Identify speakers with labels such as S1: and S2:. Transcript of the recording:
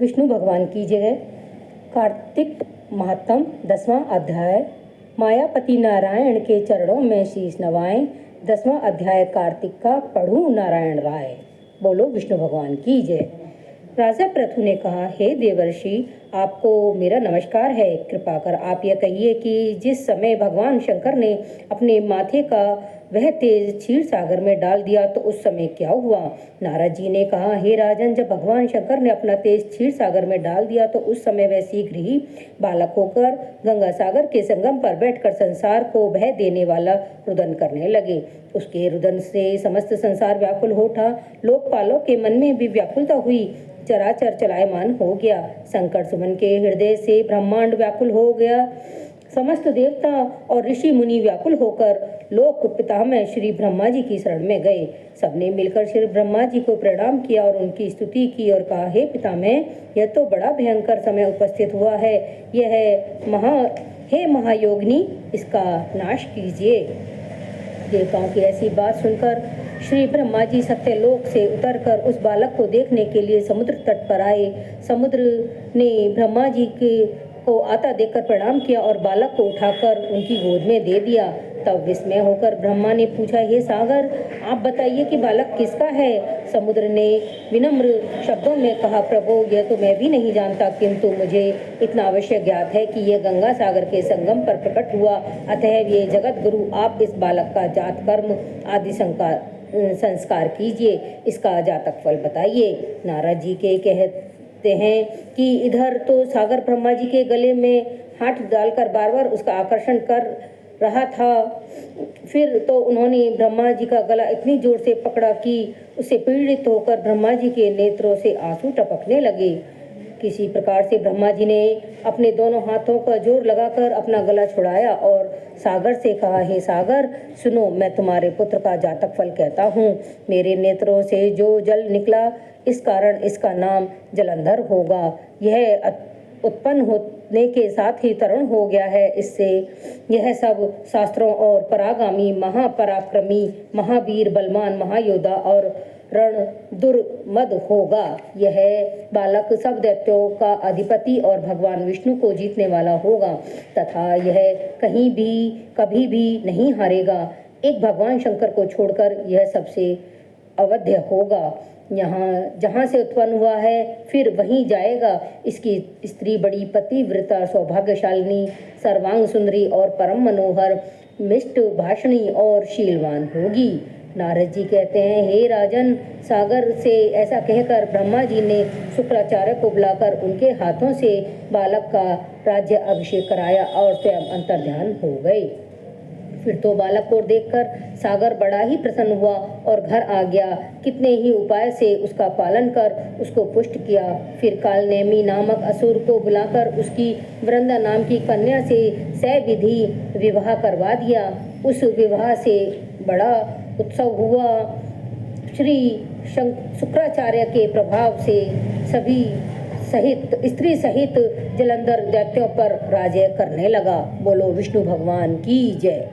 S1: विष्णु भगवान की जय। कार्तिक महात्म 10वां अध्याय। मायापति नारायण के चरणों में शीश नवाएं। 10वां अध्याय कार्तिक का पढ़ूं नारायण राय। बोलो विष्णु भगवान की जय। राजा पृथु ने कहा, हे देवर्षि, आपको मेरा नमस्कार है। कृपा कर आप यह कहिए कि जिस समय भगवान शंकर ने अपने माथे का वह तेज क्षीर सागर में डाल दिया तो उस समय क्या हुआ। नारद जी ने कहा, हे राजन, जब भगवान शंकर ने अपना तेज क्षीर सागर में डाल दिया तो उस समय वह शीघ्र ही बालक होकर गंगा सागर के संगम पर बैठकर संसार को भय देने वाला रुदन करने लगे। उसके रुदन से समस्त संसार व्याकुल हो उठा। लोकपालों के मन में भी व्याकुलता हुई। चराचर चलायमान हो गया। संकट सुमन के हृदय से ब्रह्मांड व्याकुल हो गया। समस्त देवता और ऋषि मुनि व्याकुल होकर लोक पितामह श्री ब्रह्मा जी की शरण में गए। सबने मिलकर श्री ब्रह्मा जी को प्रणाम किया और उनकी स्तुति की और कहा, हे पितामह, यह तो बड़ा भयंकर समय उपस्थित हुआ है। हे महायोगिनी, इसका नाश कीजिए। देवताओं की ऐसी बात सुनकर श्री ब्रह्मा जी सत्यलोक से उतरकर उस बालक को देखने के लिए समुद्र तट पर आए। समुद्र ने ब्रह्मा जी को आता देखकर प्रणाम किया और बालक को उठाकर उनकी गोद में दे दिया। तब विस्मय होकर ब्रह्मा ने पूछा, हे सागर, आप बताइए कि बालक किसका है। समुद्र ने विनम्र शब्दों में कहा, प्रभु, यह तो मैं भी नहीं जानता, किंतु मुझे इतना अवश्य ज्ञात है कि यह गंगा सागर के संगम पर प्रकट हुआ। अतः ये जगत गुरु, आप इस बालक का जात कर्म आदि संस्कार कीजिए। इसका जातक फल बताइए। नारद जी के कहते हैं कि इधर तो सागर ब्रह्मा जी के गले में हाथ डालकर बार बार उसका आकर्षण कर रहा था। फिर तो उन्होंने ब्रह्मा जी का गला इतनी जोर से पकड़ा कि उससे पीड़ित होकर ब्रह्मा जी के नेत्रों से आंसू टपकने लगे। किसी प्रकार से ब्रह्मा जी ने अपने दोनों हाथों का जोर लगाकर अपना गला छुड़ाया और सागर से कहा, हे सागर, सुनो, मैं तुम्हारे पुत्र का जातक फल कहता हूँ। मेरे नेत्रों से जो जल निकला, इस कारण इसका नाम जलंधर होगा। यह उत्पन्न होने के साथ ही तरुण हो गया है। इससे यह सब शास्त्रों और परागामी, महापराक्रमी, महावीर, बलवान, महायोद्धा और रण दुर्मद होगा। यह बालक सब दैत्यों का अधिपति और भगवान विष्णु को जीतने वाला होगा तथा यह कहीं भी कभी भी नहीं हारेगा। एक भगवान शंकर को छोड़कर यह सबसे अवध्य होगा। जहाँ से उत्पन्न हुआ है फिर वहीं जाएगा। इसकी स्त्री बड़ी पतिव्रता, सौभाग्यशालिनी, सर्वांग सुंदरी और परम मनोहर, मिष्ट भाषणी और शीलवान होगी। नारद जी कहते हैं, हे राजन, सागर से ऐसा कहकर ब्रह्मा जी ने शुक्राचार्य को बुलाकर उनके हाथों से बालक का राज्य अभिषेक कराया और स्वयं अंतर्ध्यान हो गए। फिर तो बालक को देखकर सागर बड़ा ही प्रसन्न हुआ और घर आ गया। कितने ही उपाय से उसका पालन कर उसको पुष्ट किया। फिर कालनेमी नामक असुर को बुलाकर उसकी वृंदा नाम की कन्या से सविधि विवाह करवा दिया। उस विवाह से बड़ा उत्सव हुआ। श्री शुक्राचार्य के प्रभाव से स्त्री सहित जलंधर दैत्यों पर राज्य करने लगा। बोलो विष्णु भगवान की जय।